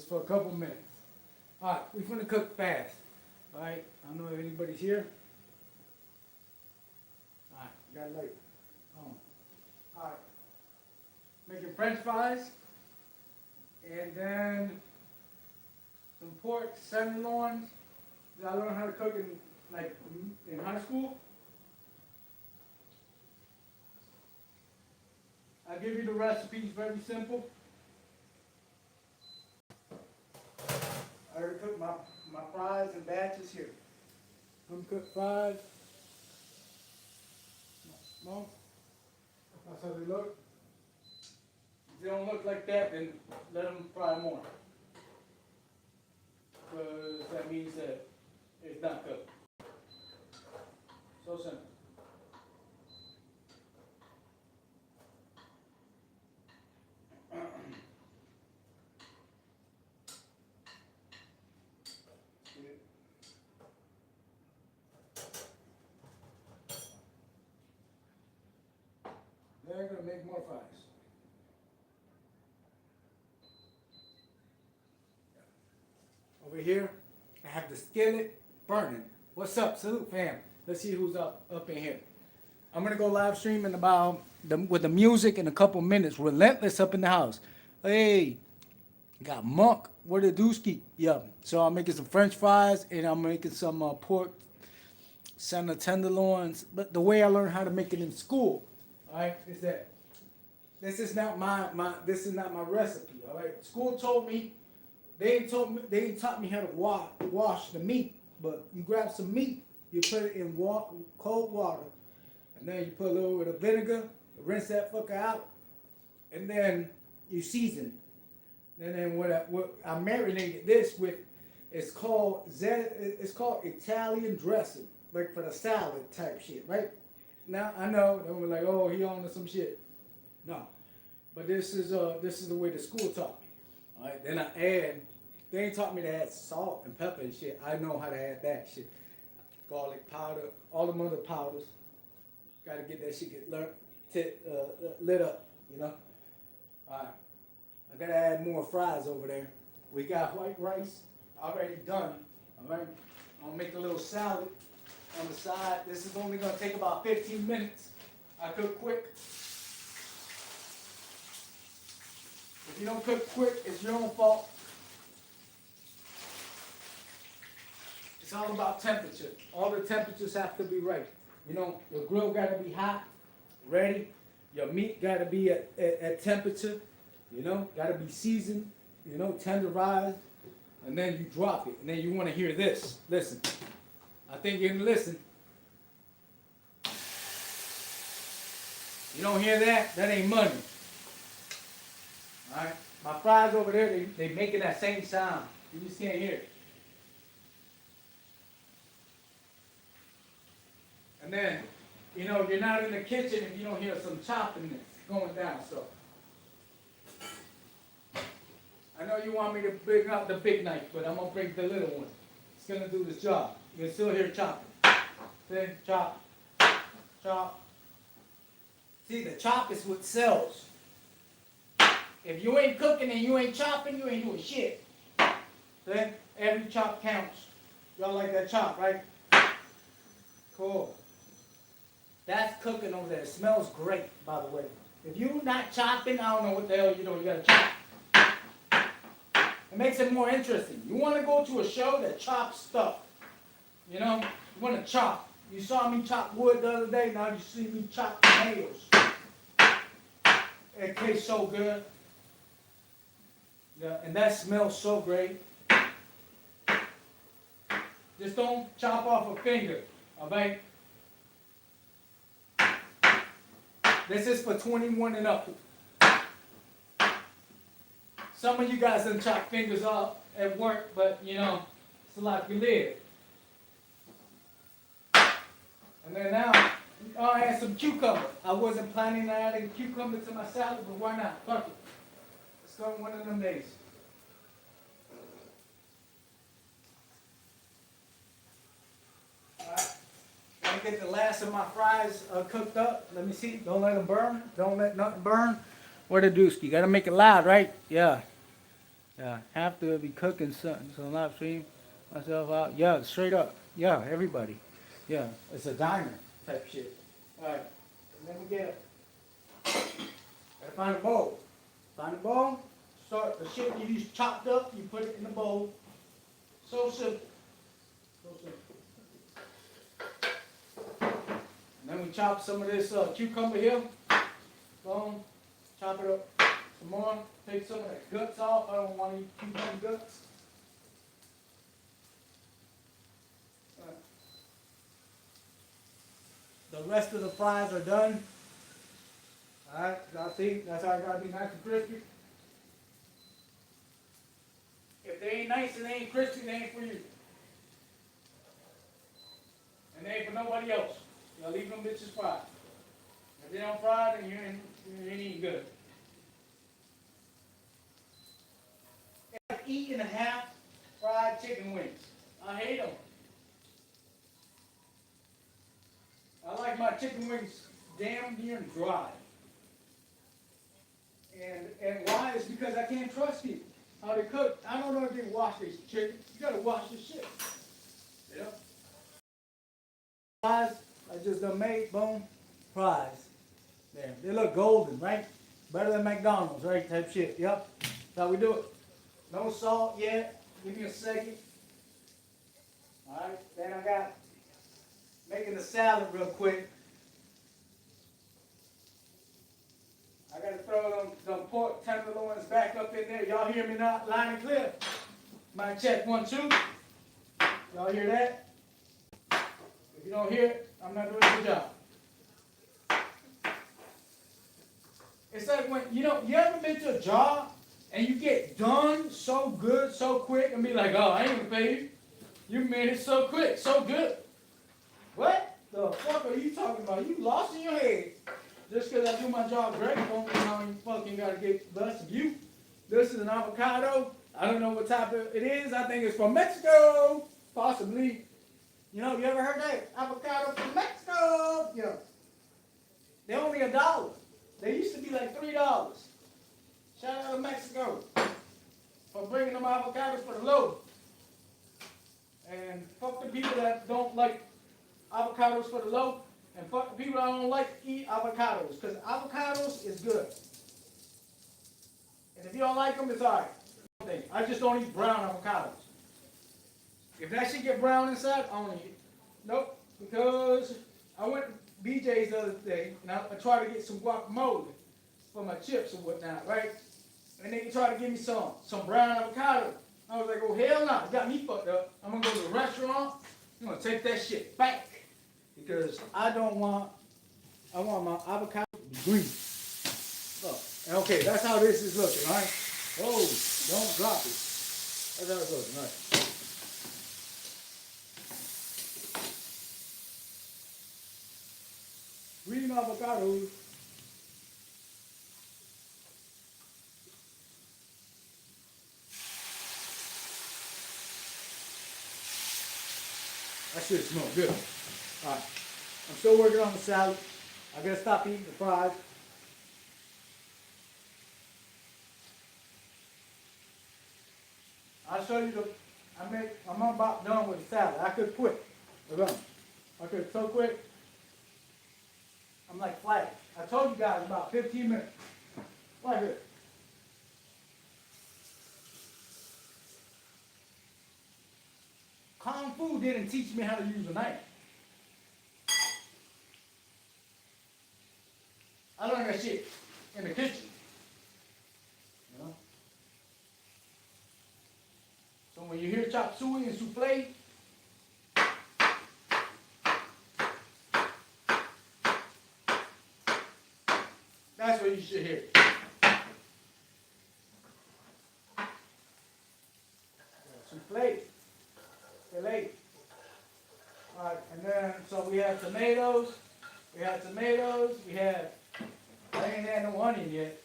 just for a couple minutes. All right, we're gonna cook fast. All right, I don't know if anybody's here. All right, got light. All right, making French fries, and then some pork tenderloins that I learned how to cook in high school. I'll give you the recipes, very simple. I already cooked my fries in batches here. Uncooked fries. No, that's how they look. If they don't look like that, then let them fry more. Because that means that it's not cooked. So simple. They're going to make more fries. Over here, I have the skillet burning. What's up? Salute, fam. Let's see who's up in here. I'm going to go live stream in about, with the music in a couple minutes. Relentless up in the house. Hey, got Monk. Where the dooski? Yeah. So I'm making some French fries, and I'm making some pork center tenderloins. But the way I learned how to make it in school, all right, is that this is not my recipe. All right, school told me they ain't taught me how to wash the meat. But you grab some meat, you put it in cold water, and then you put a little bit of vinegar, rinse that fucker out, and then you season. And then what I marinated this with is called Italian dressing, like for the salad type shit, right? Now I know they were like, oh, he on to some shit. No, but this is the way the school taught me. All right, then I add. They ain't taught me to add salt and pepper and shit. I know how to add that shit. Garlic powder, all them other powders. Got to get that shit lit up, you know. All right, I gotta add more fries over there. We got white rice already done. All right, I'm gonna make a little salad on the side. This is only gonna take about 15 minutes. I cook quick. If you don't cook quick, it's your own fault. It's all about temperature. All the temperatures have to be right. You know, your grill gotta be hot, ready. Your meat gotta be at temperature. You know, gotta be seasoned. You know, tenderized, and then you drop it. And then you want to hear this. Listen. I think you can listen. You don't hear that? That ain't money. All right. My fries over there, they making that same sound. You just can't hear it. And then, you know, you're not in the kitchen if you don't hear some chopping that's going down. So, I know you want me to bring out the big knife, but I'm going to bring the little one. It's going to do this job. You can still hear chopping. See? Chop. Chop. See, the chop is what sells. If you ain't cooking and you ain't chopping, you ain't doing shit. See? Every chop counts. Y'all like that chop, right? Cool. That's cooking over there. It smells great, by the way. If you're not chopping, I don't know what the hell you're doing. You got to chop. It makes it more interesting. You want to go to a show that chops stuff. You know? You want to chop. You saw me chop wood the other day. Now you see me chop tomatoes. It tastes so good. Yeah, and that smells so great. Just don't chop off a finger. Alright? This is for 21 and up. Some of you guys done chop fingers off at work, but you know, it's a life you live. And then now, I add some cucumber. I wasn't planning on adding cucumber to my salad, but why not? Fuck it. Let's go one of them days. Let me get the last of my fries cooked up. Let me see. Don't let them burn. Don't let nothing burn. Where the deuce? You gotta make it loud, right? Yeah. Yeah, have to be cooking something. So live stream myself out. Yeah, straight up. Yeah, everybody. Yeah, it's a diner type shit. All right, and then we get. Gotta find a bowl. Find a bowl. Start the shit you just chopped up. You put it in the bowl. So simple. So simple. And then we chop some of this cucumber here. Boom. Chop it up some more. Take some of that guts off. I don't want any cucumber guts. The rest of the fries are done. Alright, y'all see, that's how it gotta be nice and crispy. If they ain't nice and they ain't crispy, they ain't for you. And they ain't for nobody else. Y'all leave them bitches fried. If they don't fry, then you ain't eating good. It's like eating a half fried chicken wings. I hate them. I like my chicken wings damn near dry. And why? Is because I can't trust people. How they cook. I don't know if they wash this chicken. You gotta wash this shit. Yeah. Fries, I just done made, boom, fries. There. They look golden, right? Better than McDonald's, right? Type shit. Yep. That's how we do it. No salt yet. Give me a second. Alright, then I got making the salad real quick. I gotta throw them pork tenderloins back up in there. Y'all hear me now? Line and clear. Mic check 1, 2. Y'all hear that? If you don't hear it, I'm not doing a good job. It's like when, you ever been to a job and you get done so good, so quick, and be like, oh, I ain't gonna pay you. You made it so quick, so good. What the fuck are you talking about? You lost in your head. Just because I do my job great, don't mean I ain't fucking gotta get blessed of you. This is an avocado. I don't know what type of it is. I think it's from Mexico. Possibly. You ever heard that? Avocado from Mexico. Yeah. They're only $1. They used to be like $3. Shout out to Mexico for bringing them avocados for the low. And fuck the people that don't like avocados for the low. And fuck the people that don't like to eat avocados. Because avocados is good. And if you don't like them, it's alright. I just don't eat brown avocados. If that shit get brown inside, I don't eat it. Nope. Because I went to BJ's the other day, and I tried to get some guacamole for my chips and whatnot, right? And they tried to give me some brown avocado. I was like, oh, hell no. It got me fucked up. I'm going to go to the restaurant. I'm going to take that shit back. Because I want my avocado to be green. Look, and okay, that's how this is looking, all right? Oh, don't drop it. That's how it's looking, all right? Green avocados. That shit smells good. All right. I'm still working on the salad. I gotta stop eating the fries. I'll show you I'm about done with the salad. I could quit. I could so quick. I'm like Flash. I told you guys about 15 minutes. Right here. Kung Fu didn't teach me how to use a knife. I learned that shit in the kitchen. You know? So when you hear chop suey and souffle, that's what you should hear. Souffle. Filet. Alright, and then so we have tomatoes. We have, I ain't had no onion yet.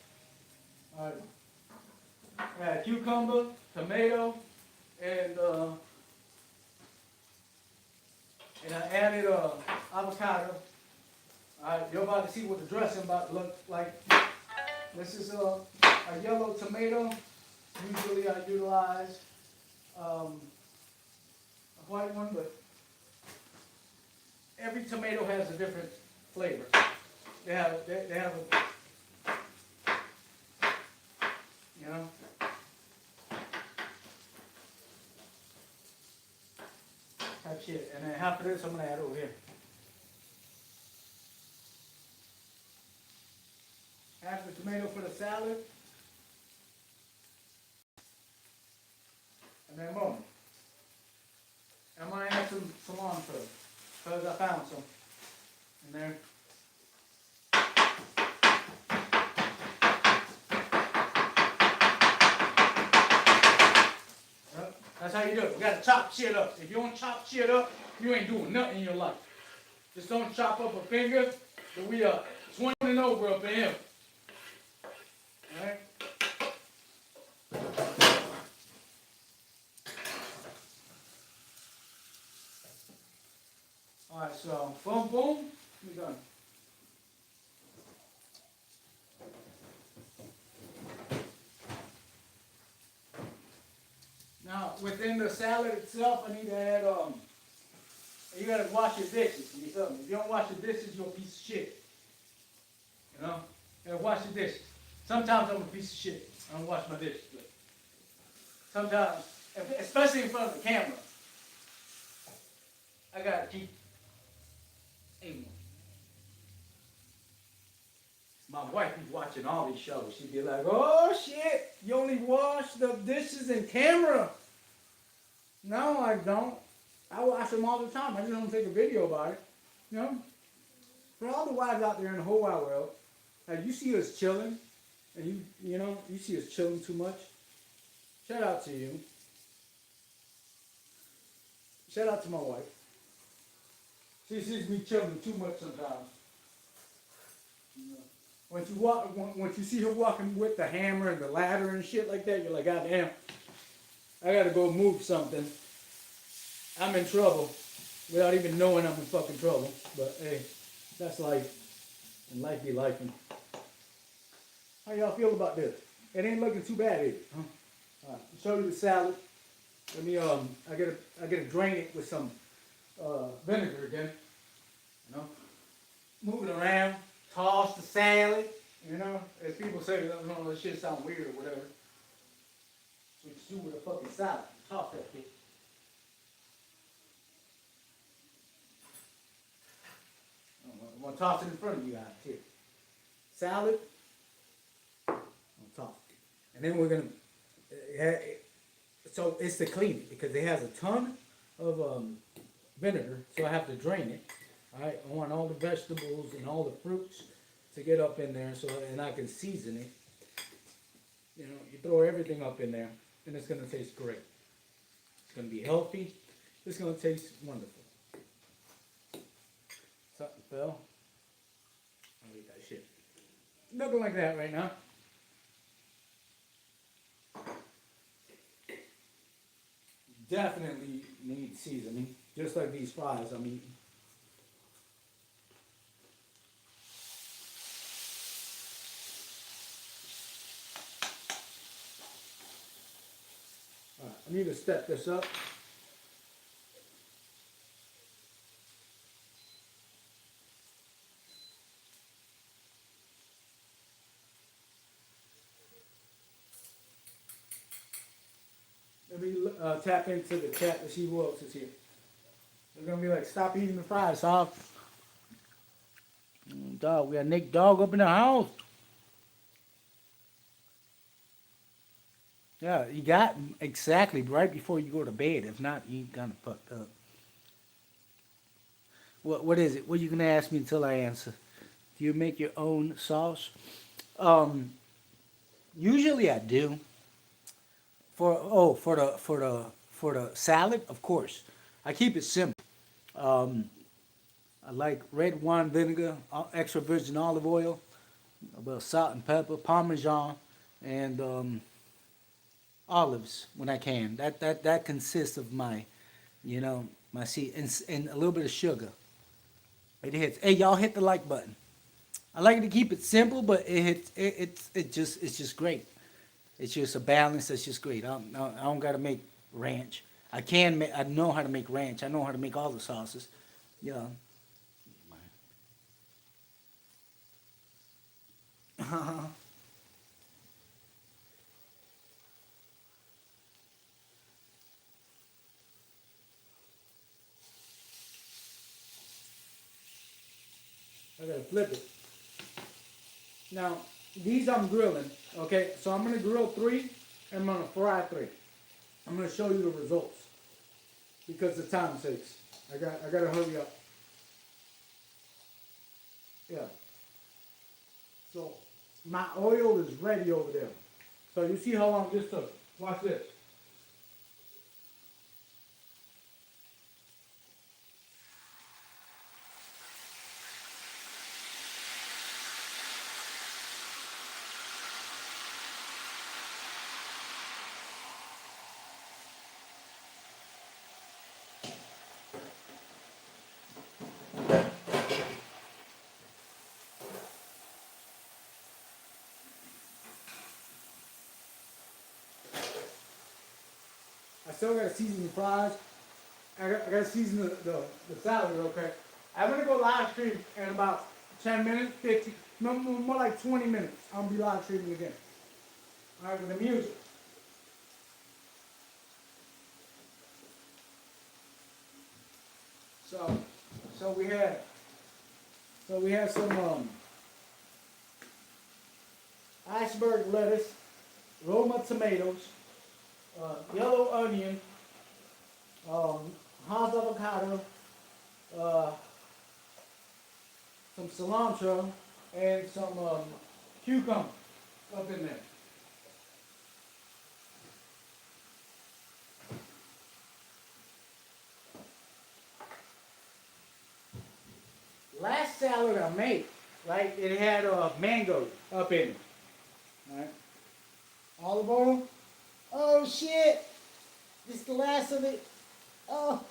We had cucumber, tomato, and I added avocado. Alright, you're about to see what the dressing about to look like. This is a yellow tomato Usually I utilize a white one, but every tomato has a different flavor. They have a, you know. Type shit. And then half of this I'm gonna add over here. Half the tomato for the salad. And then boom. I'm gonna add some cilantro. Because I found some in there. Yep, that's how you do it. You gotta chop shit up. If you don't chop shit up, you ain't doing nothing in your life. Just don't chop up a finger, but we are swimming over up in here. Alright? Alright, so boom, boom, we're done. Now, within the salad itself, I need to add, you gotta wash your dishes. You feel me? If you don't wash your dishes, you're a piece of shit. You know? You gotta wash your dishes. Sometimes I'm a piece of shit. I don't wash my dishes, but sometimes, especially in front of the camera, I gotta keep aiming. My wife be watching all these shows. She'd be like, oh shit, you only wash the dishes in camera. No, I don't. I wash them all the time. I just don't take a video about it. You know? For all the wives out there in the whole wide world, like you see us chilling, and you know, you see us chilling too much. Shout out to you. Shout out to my wife. She sees me chilling too much sometimes. You know? Once you see her walking with the hammer and the ladder and shit like that, you're like, God damn, I gotta go move something. I'm in trouble without even knowing I'm in fucking trouble. But hey, that's life. And life be life. How y'all feel about this? It ain't looking too bad, is it? Huh? Alright, I'll show you the salad. Let me I gotta drain it with some vinegar again. You know? Move it around. Toss the salad, you know, as people say, you know, that shit sound weird or whatever. So you do with a fucking salad. Toss that shit. I'm gonna toss it in front of you guys here. Salad on top. And then we're gonna, so it's to clean it because it has a ton of vinegar, so I have to drain it. Alright, I want all the vegetables and all the fruits to get up in there and I can season it. You know, you throw everything up in there and it's gonna taste great. It's gonna be healthy. It's gonna taste wonderful. Something fell. I'll eat that shit. Looking like that right now. Definitely need seasoning, just like these fries I'm eating. I need to step this up. Let me tap into the chat to see who else is here. They're gonna be like, stop eating the fries, Sob. Dog, we got Nick Dog up in the house. Yeah, you got exactly right before you go to bed. If not, you kind of fucked up. What is it? What are you gonna ask me until I answer? Do you make your own sauce? Usually I do. For the salad, of course. I keep it simple. I like red wine vinegar, extra virgin olive oil, a little salt and pepper, Parmesan, and olives when I can. That consists of my, you know, my seed and a little bit of sugar. It hits. Hey, y'all hit the like button. I like to keep it simple, but it's just great. It's just a balance that's just great. I don't gotta make ranch. I know how to make ranch. I know how to make all the sauces. Yeah. I gotta flip it. Now, these I'm grilling, okay? So I'm gonna grill three and I'm gonna fry three. I'm gonna show you the results because of time sakes. I gotta hurry up. Yeah. So my oil is ready over there. So you see how long this took. Watch this. I still gotta season the fries. I gotta season the salad real quick. I'm gonna go live stream in about 10 minutes, 50, no, more like 20 minutes. I'm gonna be live streaming again. All right, with the music. So, so we had, so we had some iceberg lettuce, Roma tomatoes, yellow onion, Hass avocado, uh, some cilantro, and some cucumber up in there. Last salad I made, right, it had mango up in it. All right. Olive oil. Oh shit! This is the last of it. Oh.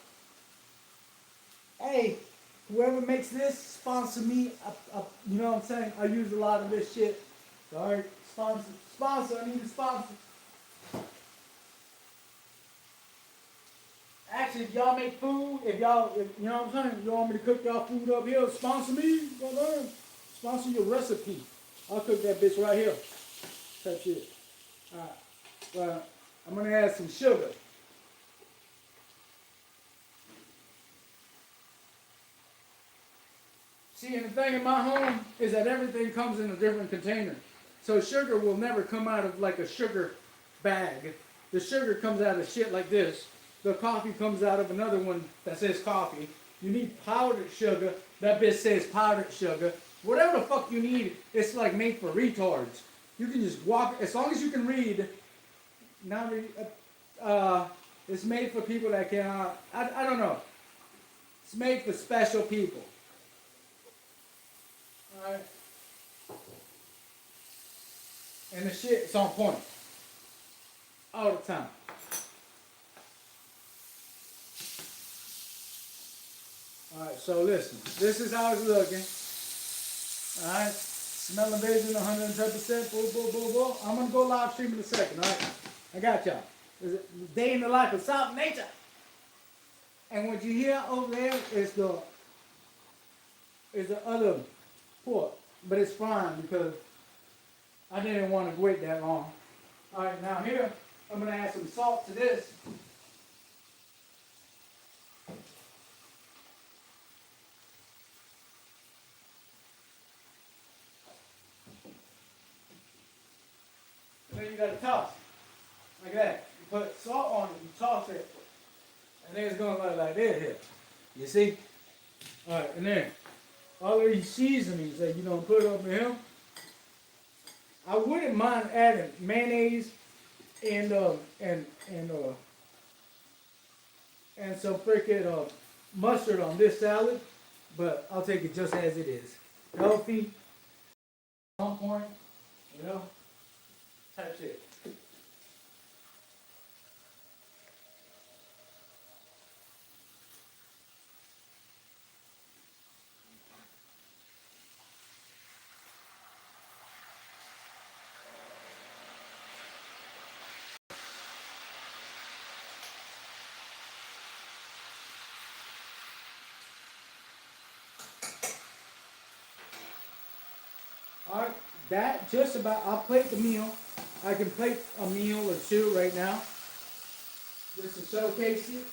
Hey, whoever makes this, sponsor me. You know what I'm saying? I use a lot of this shit. Sorry, sponsor. I need a sponsor. Actually, if y'all make food, if you know what I'm saying, you want me to cook y'all food up here, sponsor me. Go learn. Sponsor your recipe. I'll cook that bitch right here. Type shit. All right. Well, I'm gonna add some sugar. See, and the thing in my home is that everything comes in a different container. So sugar will never come out of like a sugar bag. The sugar comes out of shit like this. The coffee comes out of another one that says coffee. You need powdered sugar. That bitch says powdered sugar. Whatever the fuck you need, it's like made for retards. You can just walk, as long as you can read. Not read. It's made for people that cannot. I don't know. It's made for special people. Alright. And the shit's on point. All the time. Alright, so listen. This is how it's looking. Alright. Smelling vision 110%. Boom, boom, boom, boom. I'm going to go live stream in a second. Alright. I got y'all. It's a day in the life of South Nature. And what you hear over there is the other pork. But it's fine because I didn't want to wait that long. Alright, now here I'm going to add some salt to this. And then you got to toss. Like that. You put salt on it, you toss it. And then it's going to look like this here. You see? Alright, and then all of these seasonings that you don't put up in here. I wouldn't mind adding mayonnaise and some freaking mustard on this salad, but I'll take it just as it is. Healthy, on point, you know, type shit. Alright, that just about, I'll plate the meal. I can plate a meal or two right now. Just to showcase it.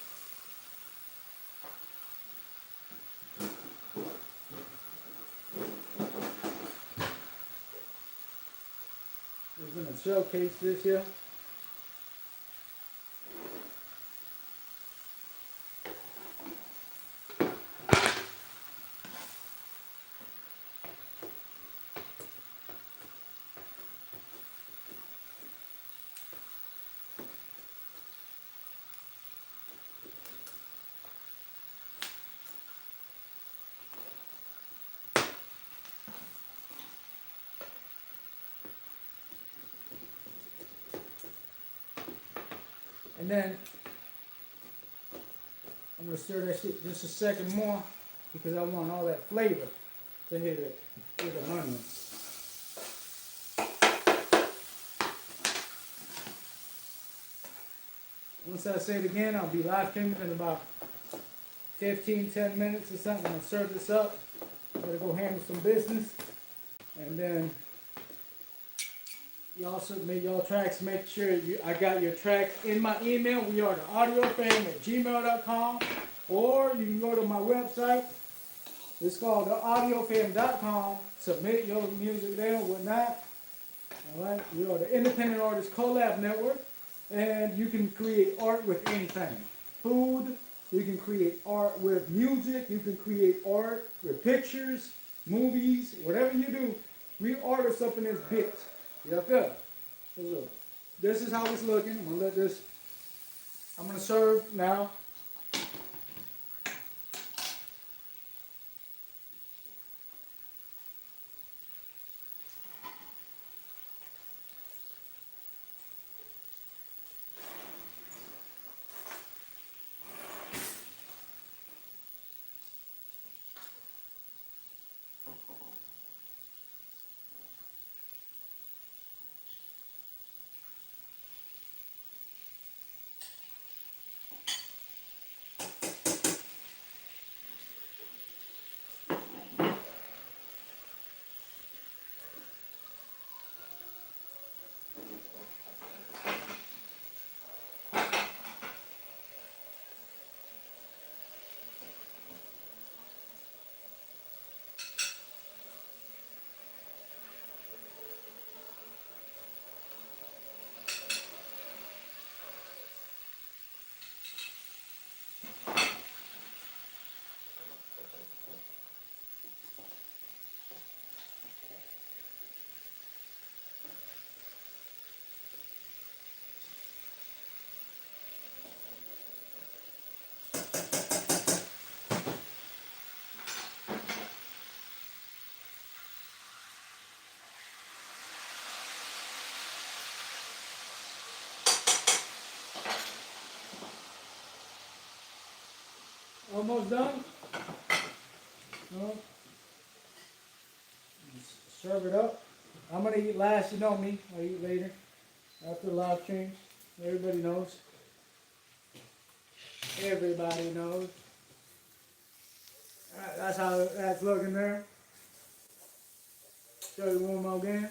We're gonna showcase this here. And then I'm gonna stir that shit just a second more because I want all that flavor to hit it with the onion. Once I say it again, I'll be live streaming in about 10 minutes or something. I'm gonna serve this up. I'm gonna go handle some business. And then y'all submit y'all tracks. Make sure I got your tracks in my email. We are the audiofam@gmail.com. Or you can go to my website. It's called theaudiofam.com. Submit your music there and whatnot. Alright, we are the Independent Artist Collab Network. And you can create art with anything. Food, you can create art with music, you can create art with pictures, movies, whatever you do. We artists up in this bitch. You feel? So look, this is how it's looking. I'm gonna serve now. Almost done. No. Serve it up. I'm gonna eat last, you know me. I'll eat later. After the live stream. Everybody knows. Everybody knows. Alright, that's how that's looking there. Show you one more again.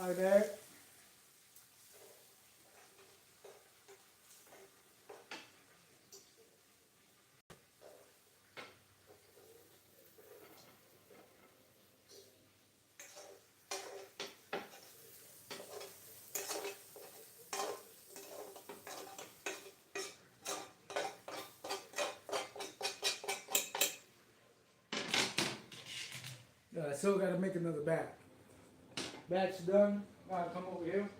Like that. I still gotta make another batch. Batch done. Gotta come over here.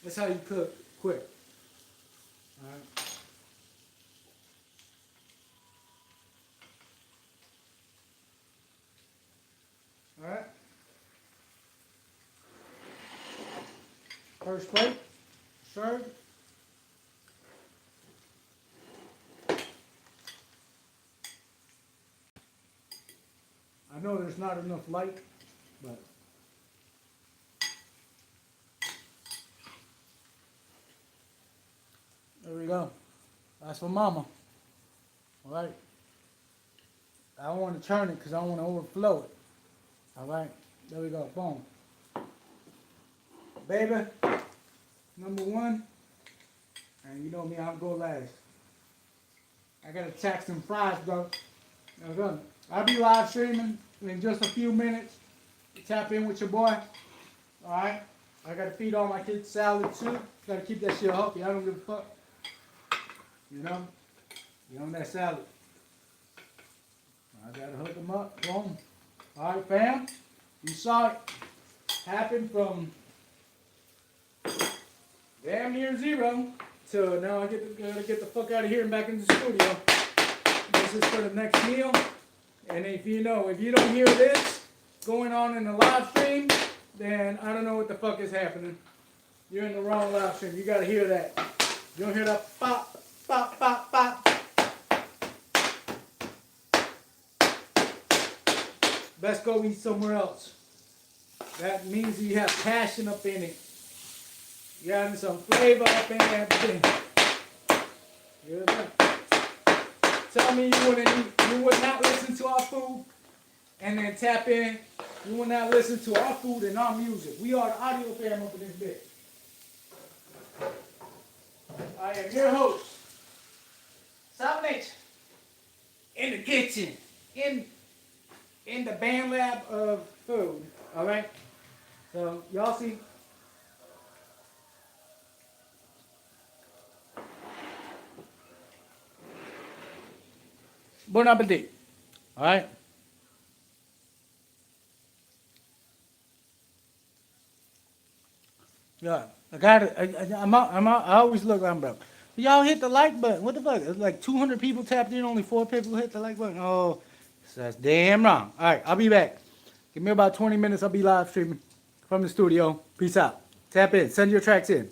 That's how you cook quick. Alright. Alright. First plate, served. I know there's not enough light, but There we go. That's for mama. All right. I don't want to turn it because I don't want to overflow it. All right. There we go. Boom. Baby, number one. And you know me, I'll go last. I gotta tack some fries, bro. Okay. I'll be live streaming in just a few minutes. Tap in with your boy. Alright? I gotta feed all my kids salad too. Gotta keep that shit healthy. I don't give a fuck. You know? You know that salad. I gotta hook them up. Boom. Alright, fam. You saw it happen from damn near zero to now I gotta get the fuck out of here and back in the studio. This is for the next meal. And if you don't hear this going on in the live stream, then I don't know what the fuck is happening. You're in the wrong live stream. You gotta hear that. You don't hear that pop, pop, pop, pop. Best go eat somewhere else. That means you have passion up in it. You got some flavor up in that thing. Hear that? Tell me you would not listen to our food and then tap in. You will not listen to our food and our music. We are the audio fam up in this bitch. I am your host, South Nation, in the kitchen, in the band lab of food. All right. So y'all see. Bon appetit. All right. Yeah, I got it. I always look. I'm broke. Y'all hit the like button. What the fuck? It's like 200 people tapped in. Only 4 people hit the like button. Oh, that's damn wrong. All right, I'll be back. Give me about 20 minutes. I'll be live streaming from the studio. Peace out. Tap in. Send your tracks in.